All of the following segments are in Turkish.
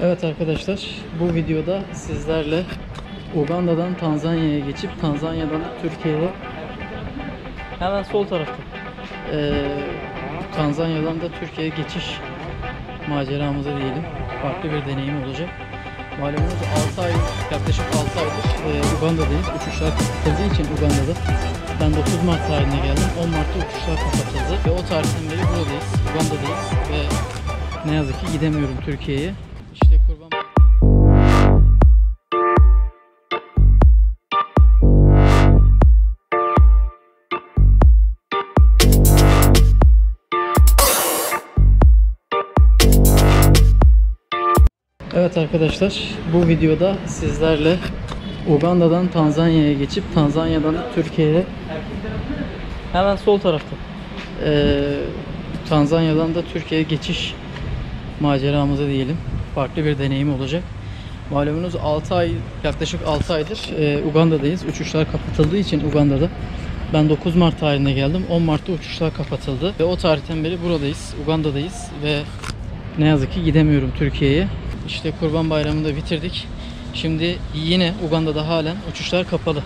Evet arkadaşlar, bu videoda sizlerle Uganda'dan Tanzanya'ya geçip Tanzanya'dan Türkiye'ye hemen sol tarafta Tanzanya'dan da Türkiye'ye geçiş maceramızı diyelim. Farklı bir deneyim olacak. Malumunuz yaklaşık 6 aydır Uganda'dayız. Uçuşlar kapatıldığı için Uganda'da. Ben 9 Mart tarihine geldim. 10 Mart'ta uçuşlar kapatıldı ve o tarihten beri buradayız. Uganda'dayız ve ne yazık ki gidemiyorum Türkiye'ye. İşte Kurban Evet arkadaşlar, bu videoda sizlerle Uganda'dan Tanzanya'ya geçip Tanzanya'dan Türkiye'ye hemen sol tarafta Tanzanya'dan da Türkiye'ye geçiş maceramızı diyelim. Farklı bir deneyim olacak. Malumunuz yaklaşık 6 aydır Uganda'dayız. Uçuşlar kapatıldığı için Uganda'da. Ben 9 Mart tarihine geldim. 10 Mart'ta uçuşlar kapatıldı ve o tarihten beri buradayız. Uganda'dayız ve ne yazık ki gidemiyorum Türkiye'ye. İşte Kurban Bayramı'nı da bitirdik. Şimdi yine Uganda'da halen uçuşlar kapalı.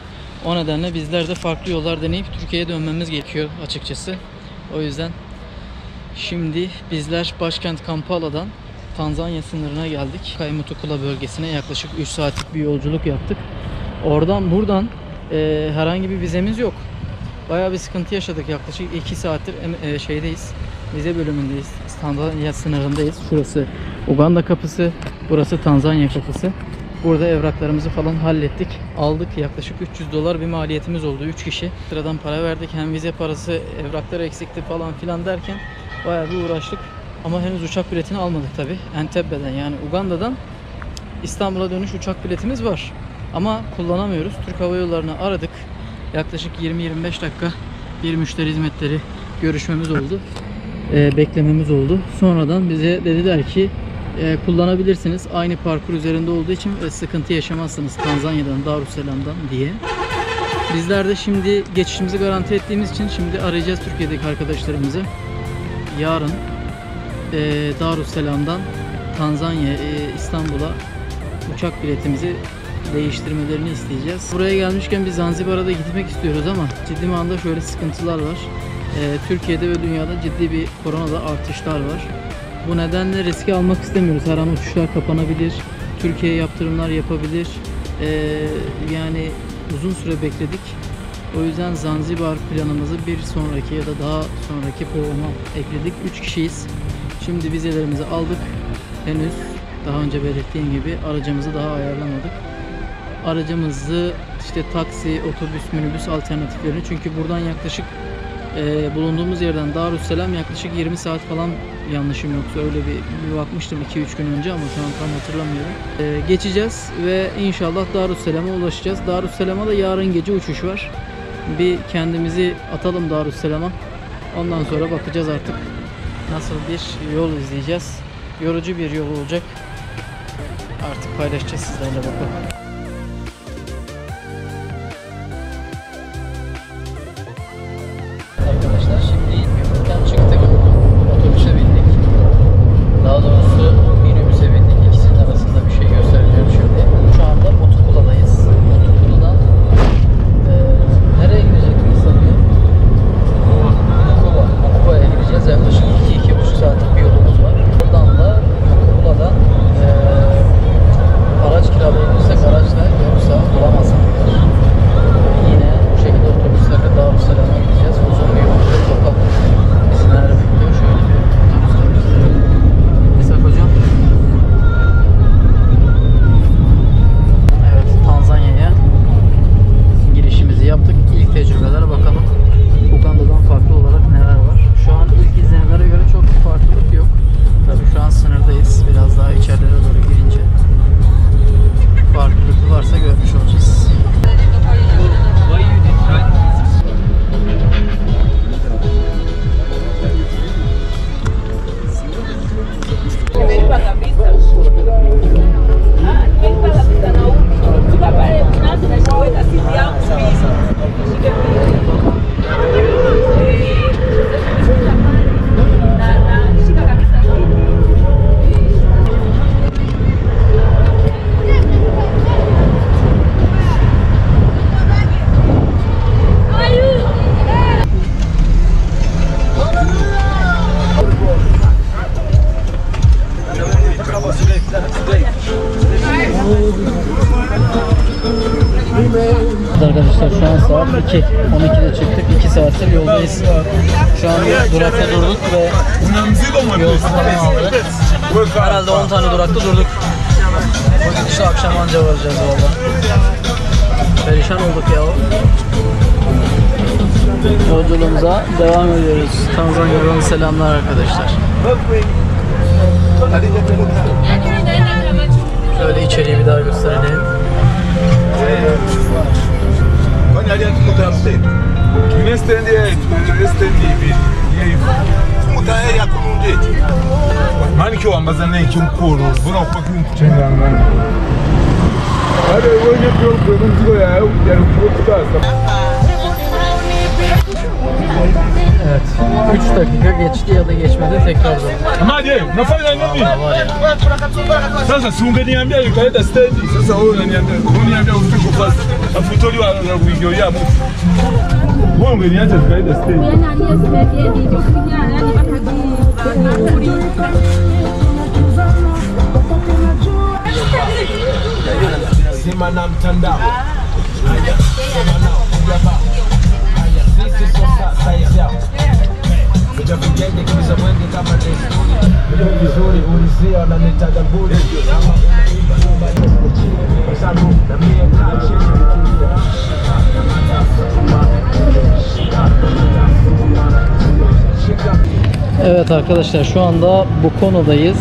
O nedenle bizler de farklı yollar deneyip Türkiye'ye dönmemiz gerekiyor açıkçası. O yüzden şimdi bizler başkent Kampala'dan Tanzanya sınırına geldik. Kaimutukula bölgesine yaklaşık 3 saatlik bir yolculuk yaptık. Buradan herhangi bir vizemiz yok. Bayağı bir sıkıntı yaşadık. Yaklaşık 2 saattir şeydeyiz. Vize bölümündeyiz. Tanzanya sınırındayız. Şurası Uganda kapısı, burası Tanzanya kapısı. Burada evraklarımızı falan hallettik. Aldık. Yaklaşık $300 bir maliyetimiz oldu. 3 kişi. Sıradan para verdik. Hem vize parası, evraklar eksikti falan filan derken bayağı bir uğraştık. Ama henüz uçak biletini almadık tabi. Entebbe'den, yani Uganda'dan İstanbul'a dönüş uçak biletimiz var. Ama kullanamıyoruz. Türk Hava Yolları'nı aradık. Yaklaşık 20-25 dakika bir müşteri hizmetleri görüşmemiz oldu. Beklememiz oldu. Sonradan bize dediler ki kullanabilirsiniz. Aynı parkur üzerinde olduğu için sıkıntı yaşamazsınız Tanzanya'dan, Darüsselam'dan diye. Bizler de şimdi geçişimizi garanti ettiğimiz için şimdi arayacağız Türkiye'deki arkadaşlarımızı. Yarın Darüsselam'dan İstanbul'a uçak biletimizi değiştirmelerini isteyeceğiz. Buraya gelmişken biz Zanzibar'a da gitmek istiyoruz ama ciddi manada şöyle sıkıntılar var. Türkiye'de ve dünyada ciddi bir koronada artışlar var. Bu nedenle riski almak istemiyoruz. Her an uçuşlar kapanabilir. Türkiye yaptırımlar yapabilir. Yani uzun süre bekledik. O yüzden Zanzibar planımızı bir sonraki ya da daha sonraki programa ekledik. 3 kişiyiz. Şimdi vizelerimizi aldık. Henüz daha önce belirttiğim gibi aracımızı daha ayarlamadık. Aracımızı işte taksi, otobüs, minibüs alternatiflerini, çünkü buradan yaklaşık bulunduğumuz yerden Darüsselam yaklaşık 20 saat falan, yanlışım yoksa öyle bir bakmıştım 2-3 gün önce ama şu an tam hatırlamıyorum. Geçeceğiz ve inşallah Darüsselam'a ulaşacağız. Darüsselam'a da yarın gece uçuş var. Bir kendimizi atalım Darüsselam'a. Ondan sonra bakacağız artık nasıl bir yol izleyeceğiz. Yorucu bir yol olacak. Artık paylaşacağız sizlerle, bakalım. Arkadaşlar şimdi Gümrük'ten çıktık. Otobüse bindik. Daha doğrusu minibüse bindik. İkisinin arasında bir şey göstereceğim şimdi. Şu anda Mutukula'dayız. Mutukula'dan nereye gideceğimizi sanıyorum. Mukuba'ya gideceğiz. Yaklaşık 2-2,5 saatlik bir yolumuz var. Buradan da Mutukula'dan araç kiralayabilirsek araç Arkadaşlar şu an saat 2. 12'de çıktık. 2 saattir yoldayız. Şu an durakta durduk ve yol sınırını aldı. Herhalde 10 tane durakta durduk. Bu gidişle akşam anca varacağız valla. Perişan olduk ya. Yolculuğumuza devam ediyoruz. Tanzanya'dan selamlar arkadaşlar. Şöyle içeriği bir daha gösterelim. Evet. 3 dakika geçti ya da geçmedi tekrar zor. Hadi, nafanya nini? Sasa si ungeniambia ukaenda stendi. Sasa wewe unaniambia usije kufasi. Afutoli wa video ya mtu. Wewe ungeniacha ukaenda stendi. Sema na mtandao. Evet arkadaşlar şu anda Bukono'dayız.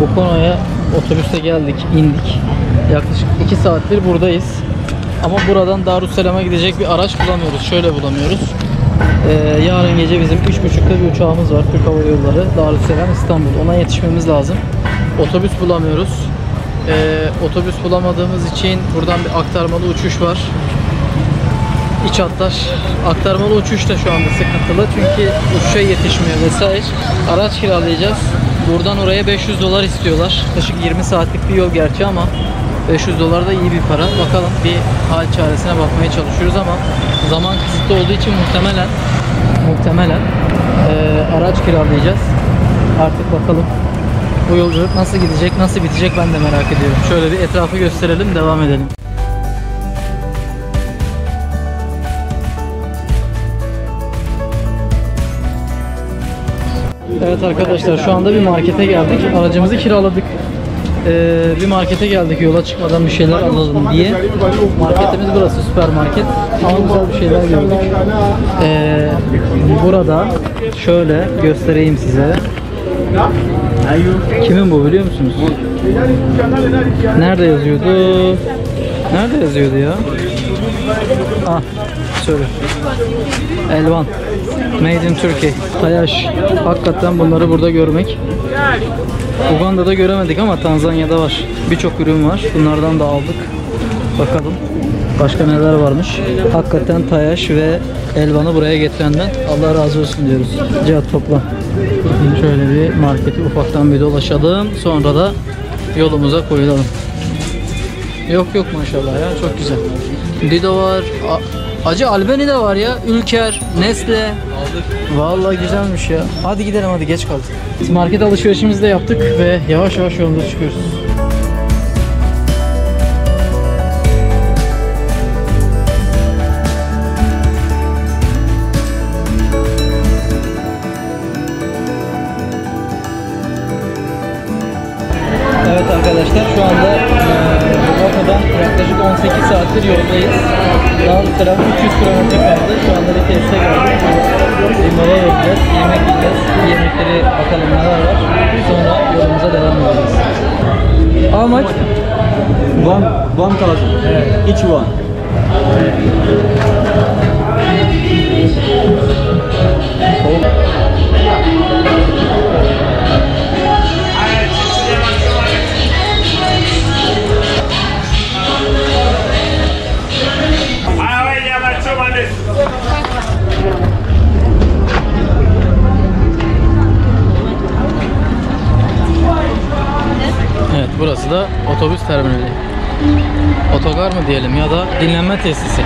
Bukono'ya otobüste geldik, indik. Yaklaşık 2 saattir buradayız. Ama buradan Darüsselam'a gidecek bir araç bulamıyoruz. Şöyle bulamıyoruz. Yarın gece bizim 3.30'da bir uçağımız var. Türk Hava Yolları, Darüsselam, İstanbul. Ona yetişmemiz lazım. Otobüs bulamıyoruz. Otobüs bulamadığımız için buradan bir aktarmalı uçuş var. İç hatlar. Aktarmalı uçuş da şu anda sıkıntılı. Çünkü uçuşa yetişmiyor vesaire. Araç kiralayacağız. Buradan oraya 500 dolar istiyorlar. Yaklaşık 20 saatlik bir yol gerçi ama 500 dolar da iyi bir para. Bakalım bir hal çaresine bakmaya çalışıyoruz ama zaman kısıtlı olduğu için muhtemelen araç kiralayacağız. Artık bakalım bu yolculuk nasıl gidecek, nasıl bitecek ben de merak ediyorum. Şöyle bir etrafı gösterelim, devam edelim. Evet arkadaşlar şu anda bir markete geldik. Aracımızı kiraladık. Bir markete geldik yola çıkmadan bir şeyler alalım diye. Marketimiz burası, süpermarket. Ama güzel bir şeyler gördük. Burada şöyle göstereyim size. Kimin bu biliyor musunuz? Nerede yazıyordu? Nerede yazıyordu ya? Ah, söyle. Elvan. Made in Turkey. Tayaş. Hakikaten bunları burada görmek. Uganda'da göremedik ama Tanzanya'da var. Birçok ürün var. Bunlardan da aldık. Bakalım başka neler varmış. Hakikaten Tayaş ve Elvan'ı buraya getirenden Allah razı olsun diyoruz. Cihat topla. Şöyle bir marketi ufaktan bir dolaşalım. Sonra da yolumuza koyulalım. Yok maşallah ya, çok güzel. Dido var. Acı Albeni de var ya. Ülker, Nestle. Aldık. Vallahi güzelmiş ya. Hadi gidelim, hadi geç kaldık. Market alışverişimizi de yaptık ve yavaş yavaş yolumuza çıkıyoruz. Evet arkadaşlar şu anda Bogota'dan yaklaşık 18 saattir yoldayız. Darüsselam 300 kilometre kaldı. Şu anda bir tesise geldik. Yemeğe yiyeceğiz, yemek yiyeceğiz. Yemekleri bakalım neler var. Sonra yolumuza devam edeceğiz. How much? 1,000. Evet. Each one. Evet, burası da otobüs terminali. Otogar mı diyelim ya da dinlenme tesisi.